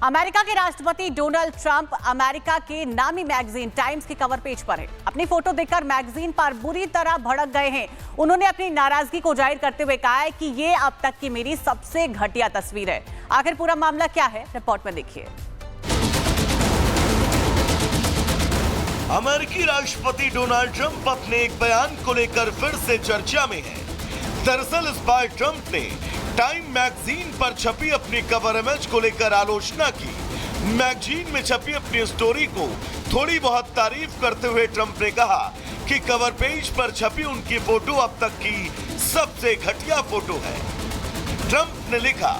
America के राष्ट्रपति Donald Trump America के नामी मैगजीन टाइम्स के कवर पेज पर हैं। अपनी फोटो देखकर मैगजीन पर बुरी तरह भड़क गए हैं। उन्होंने अपनी नाराजगी को जाहिर करते हुए कहा है कि ये अब तक की मेरी सबसे घटिया तस्वीर है। आखिर पूरा मामला क्या है, रिपोर्ट में देखिए। अमेरिकी राष्ट्रपति डोनाल्ड ट्रंप अपने एक बयान को लेकर फिर से चर्चा में हैं। दरअसल इस बार ट्रंप ने टाइम मैगजीन पर छपी अपनी कवर इमेज को लेकर आलोचना की। मैगजीन में छपी अपनी स्टोरी को थोड़ी बहुत तारीफ करते हुए ट्रंप ने कहा कि कवर पेज पर छपी उनकी फोटो अब तक की सबसे घटिया फोटो है। ट्रंप ने लिखा,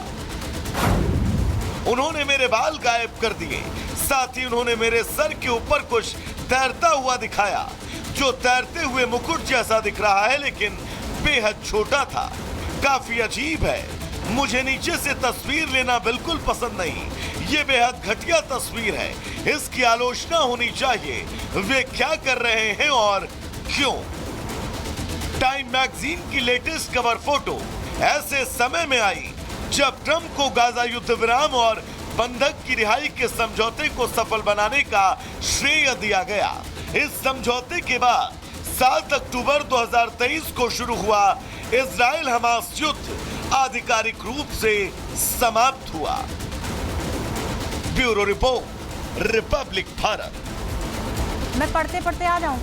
उन्होंने मेरे बाल गायब कर दिए, साथ ही उन्होंने मेरे सर के ऊपर कुछ तैरता हुआ दिखाया जो तैरते हुए मुकुट जैसा दिख रहा है लेकिन बेहद छोटा था। काफी अजीब है। मुझे नीचे से तस्वीर लेना बिल्कुल पसंद नहीं। ये बेहद घटिया तस्वीर है। इसकी आलोचना होनी चाहिए। वे क्या कर रहे हैं और क्यों? टाइम मैगजीन की लेटेस्ट कवर फोटो ऐसे समय में आई जब ट्रंप को गाजा युद्ध विराम और बंधक की रिहाई के समझौते को सफल बनाने का श्रेय दिया गया। इस समझौते के बाद 7 अक्टूबर 2023 को शुरू हुआ इजराइल हमास युद्ध आधिकारिक रूप से समाप्त हुआ। Bureau report, Republic Bharat. मैं पढ़ते पढ़ते आ जाऊं।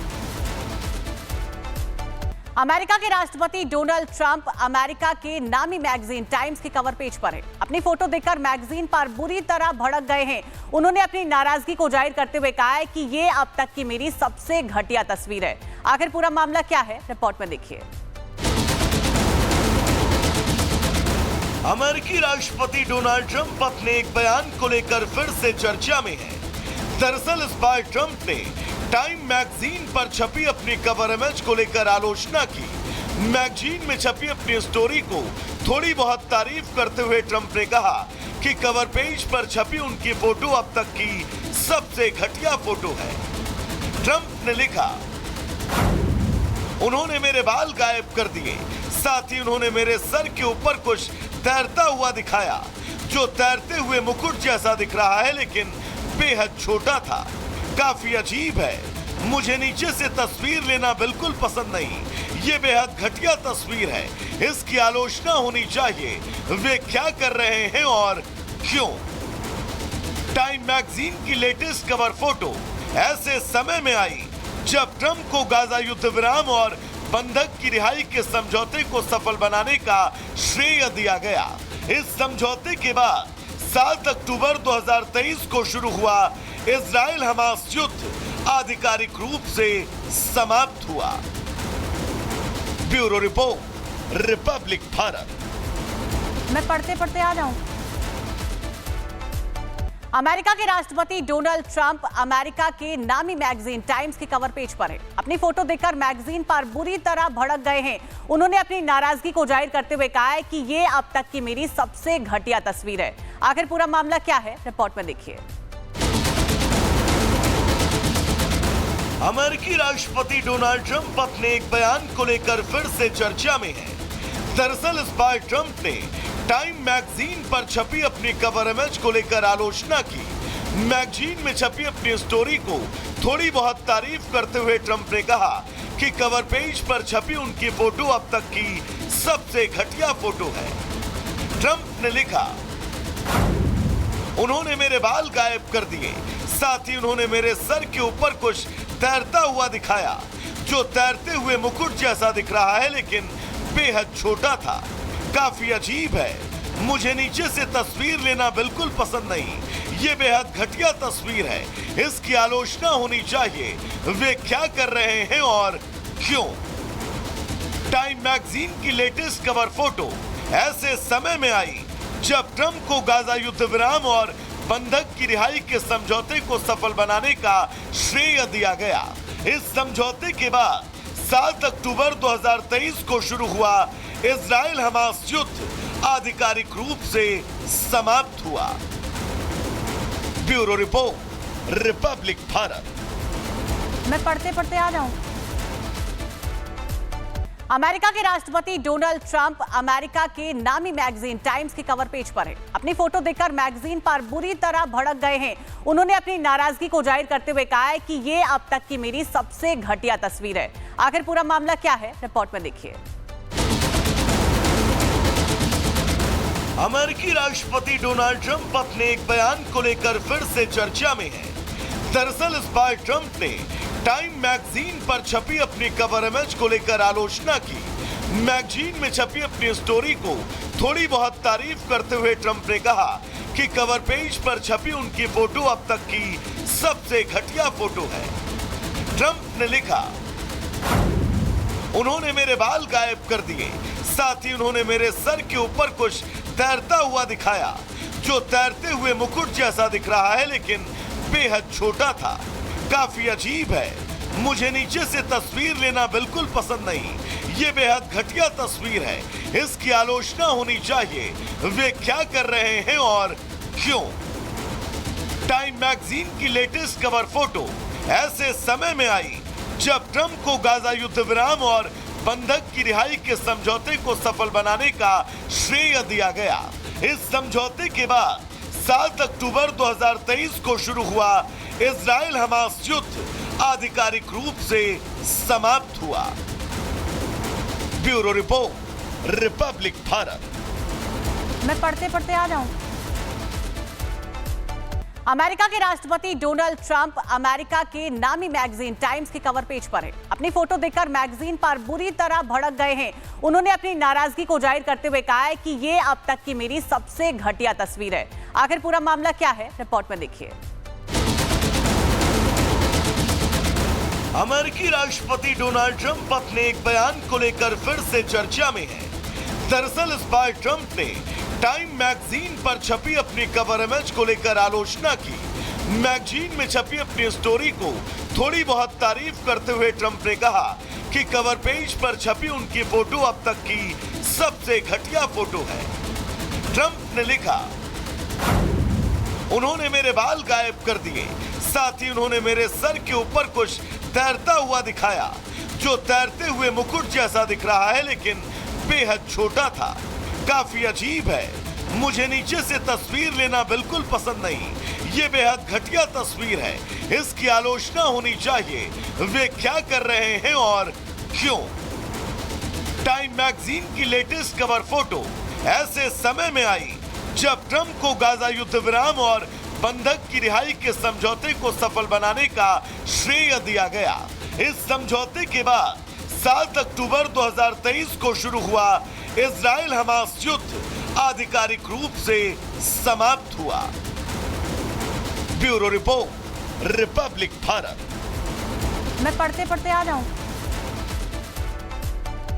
अमेरिका के राष्ट्रपति डोनाल्ड ट्रंप अमेरिका के नामी मैगजीन टाइम्स के कवर पेज पर हैं। अपनी फोटो देखकर मैगजीन पर बुरी तरह भड़क गए हैं। उन्होंने अपनी नाराजगी को जाहिर करते हुए कहा है कि ये अब तक की मेरी सबसे घटिया तस्वीर है। आखिर पूरा मामला क्या है, रिपोर्ट में देखिए। अमेरिकी राष्ट्रपति डोनाल्ड ट्रंप अपने एक बयान को लेकर फिर से चर्चा में हैं। दरअसल इस बार ट्रंप ने टाइम मैगजीन पर छपी अपनी कवर इमेज को लेकर आलोचना की। मैगजीन में छपी अपनी स्टोरी को थोड़ी बहुत तारीफ करते हुए ट्रंप ने कहा कि कवर पेज पर छपी उनकी फोटो अब तक की सबसे घटिया फोटो है। ट्रंप ने लिखा, उन्होंने मेरे बाल गायब कर दिए, साथ ही उन्होंने मेरे सर के ऊपर कुछ तैरता हुआ दिखाया जो तैरते हुए मुकुट जैसा दिख रहा है लेकिन बेहद छोटा था। काफी अजीब है। मुझे नीचे से तस्वीर लेना बिल्कुल पसंद नहीं। ये बेहद घटिया तस्वीर है। इसकी आलोचना होनी चाहिए। वे क्या कर रहे हैं और क्यों? टाइम मैगजीन की लेटेस्ट कवर फोटो ऐसे समय में आई जब ट्रंप को गाजा युद्ध विराम और बंधक की रिहाई के समझौते को सफल बनाने का श्रेय दिया गया। इस समझौते के बाद 7 अक्टूबर 2023 को शुरू हुआ इजराइल हमास युद्ध आधिकारिक रूप से समाप्त हुआ। Bureau report, Republic Bharat. मैं पढ़ते पढ़ते आ जाऊं। अमेरिका के राष्ट्रपति डोनाल्ड ट्रंप अमेरिका के नामी मैगजीन टाइम्स के कवर पेज पर हैं। अपनी फोटो देखकर मैगजीन पर बुरी तरह भड़क गए हैं। उन्होंने अपनी नाराजगी को जाहिर करते हुए कहा है कि ये अब तक की मेरी सबसे घटिया तस्वीर है। आखिर पूरा मामला क्या है, रिपोर्ट में देखिए। अमेरिकी राष्ट्रपति डोनाल्ड ट्रंप अपने एक बयान को लेकर फिर से चर्चा में हैं। दरअसल इस बार ट्रंप ने टाइम मैगजीन पर छपी अपनी कवर इमेज को लेकर आलोचना की। मैगजीन में छपी अपनी स्टोरी को थोड़ी बहुत तारीफ करते हुए ट्रंप ने कहा कि कवर पेज पर छपी उनकी फोटो अब तक की सबसे घटिया फोटो है। ट्रंप ने लिखा, उन्होंने मेरे बाल गायब कर दिए, साथ ही उन्होंने मेरे सर के ऊपर कुछ तैरता हुआ दिखाया जो तैरते हुए मुकुट जैसा दिख रहा है लेकिन बेहद छोटा था। काफी अजीब है। मुझे नीचे से तस्वीर लेना बिल्कुल पसंद नहीं। ये बेहद घटिया तस्वीर है। इसकी आलोचना होनी चाहिए। वे क्या कर रहे हैं और क्यों? टाइम मैगजीन की लेटेस्ट कवर फोटो ऐसे समय में आई जब ट्रंप को गाजा युद्ध विराम और बंधक की रिहाई के समझौते को सफल बनाने का श्रेय दिया गया। इस समझौते के बाद 7 अक्टूबर 2023 को शुरू हुआ इजराइल हमास युद्ध आधिकारिक रूप से समाप्त हुआ। Bureau report, Republic Bharat. मैं पढ़ते पढ़ते आ जाऊं। अमेरिका के राष्ट्रपति डोनाल्ड ट्रंप अमेरिका के नामी मैगजीन टाइम्स के कवर पेज पर हैं। अपनी फोटो देखकर मैगजीन पर बुरी तरह भड़क गए हैं। उन्होंने अपनी नाराजगी को जाहिर करते हुए कहा है कि ये अब तक की मेरी सबसे घटिया तस्वीर है। आखिर पूरा मामला क्या है, रिपोर्ट में देखिए। अमेरिकी राष्ट्रपति डोनाल्ड ट्रंप अपने एक बयान को लेकर फिर से चर्चा में हैं। दरअसल इस बार ट्रंप ने टाइम मैगजीन पर छपी अपनी कवर इमेज को लेकर आलोचना की। मैगजीन में छपी अपनी स्टोरी को थोड़ी बहुत तारीफ करते हुए ट्रंप ने कहा कि कवर पेज पर छपी उनकी फोटो अब तक की सबसे घटिया फोटो है। ट्रंप ने लिखा, उन्होंने मेरे बाल गायब कर दिए, साथ ही उन्होंने मेरे सर के ऊपर कुछ तैरता हुआ दिखाया जो तैरते हुए मुकुट जैसा दिख रहा है लेकिन बेहद छोटा था। काफी अजीब है। मुझे नीचे से तस्वीर लेना बिल्कुल पसंद नहीं। ये बेहद घटिया तस्वीर है। इसकी आलोचना होनी चाहिए। वे क्या कर रहे हैं और क्यों? टाइम मैगजीन की लेटेस्ट कवर फोटो ऐसे समय में आई जब ट्रंप को गाजा युद्ध विराम और बंधक की रिहाई के समझौते को सफल बनाने का श्रेय दिया गया। इस समझौते के बाद 7 अक्टूबर 2023 को शुरू हुआ इजराइल हमास युद्ध आधिकारिक रूप से समाप्त हुआ। Bureau report, Republic Bharat. मैं पढ़ते पढ़ते आ जाऊं। अमेरिका के राष्ट्रपति डोनाल्ड ट्रंप अमेरिका के नामी मैगजीन टाइम्स के कवर पेज पर हैं। अपनी फोटो देखकर मैगजीन पर बुरी तरह भड़क गए हैं। उन्होंने अपनी नाराजगी को जाहिर करते हुए कहा है कि ये अब तक की मेरी सबसे घटिया तस्वीर है। आखिर पूरा मामला क्या है, रिपोर्ट में देखिए। अमेरिकी राष्ट्रपति डोनाल्ड ट्रंप अपने एक बयान को लेकर फिर से चर्चा में हैं। दरअसल इस बार ट्रंप ने टाइम मैगजीन पर छपी अपनी कवर इमेज को लेकर आलोचना की। मैगजीन में छपी अपनी स्टोरी को थोड़ी बहुत तारीफ करते हुए ट्रंप ने कहा कि कवर पेज पर छपी उनकी फोटो अब तक की सबसे घटिया फोटो है। ट्रंप ने लिखा, उन्होंने मेरे बाल गायब कर दिए, साथ ही उन्होंने मेरे सर के ऊपर कुछ तैरता हुआ दिखाया जो तैरते हुए मुकुट जैसा दिख रहा है लेकिन बेहद छोटा था। काफी अजीब है। मुझे नीचे से तस्वीर लेना बिल्कुल पसंद नहीं। ये बेहद घटिया तस्वीर है। इसकी आलोचना होनी चाहिए। वे क्या कर रहे हैं और क्यों? टाइम मैगजीन की लेटेस्ट कवर फोटो ऐसे समय में आई जब ट्रंप को गाजा युद्ध विराम और बंधक की रिहाई के समझौते को सफल बनाने का श्रेय दिया गया। इस समझौते के बाद 7 अक्टूबर 2023 को शुरू हुआ इजराइल हमास युद्ध आधिकारिक रूप से समाप्त हुआ। Bureau report, Republic Bharat. मैं पढ़ते पढ़ते आ जाऊं।